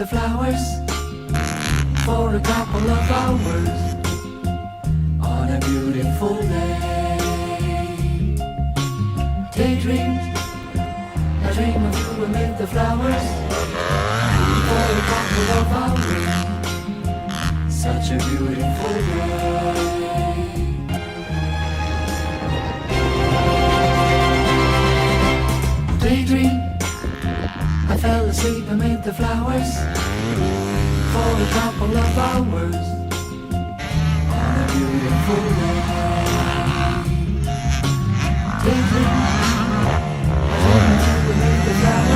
the flowers for a couple of hours on a beautiful day. Daydream, I dream of you amid the flowers for a couple of hours. Such a beautiful day. Daydream, I fell asleep amid the flowers for a couple of hours on a beautiful day. Daydream, I dream of you amid the flowers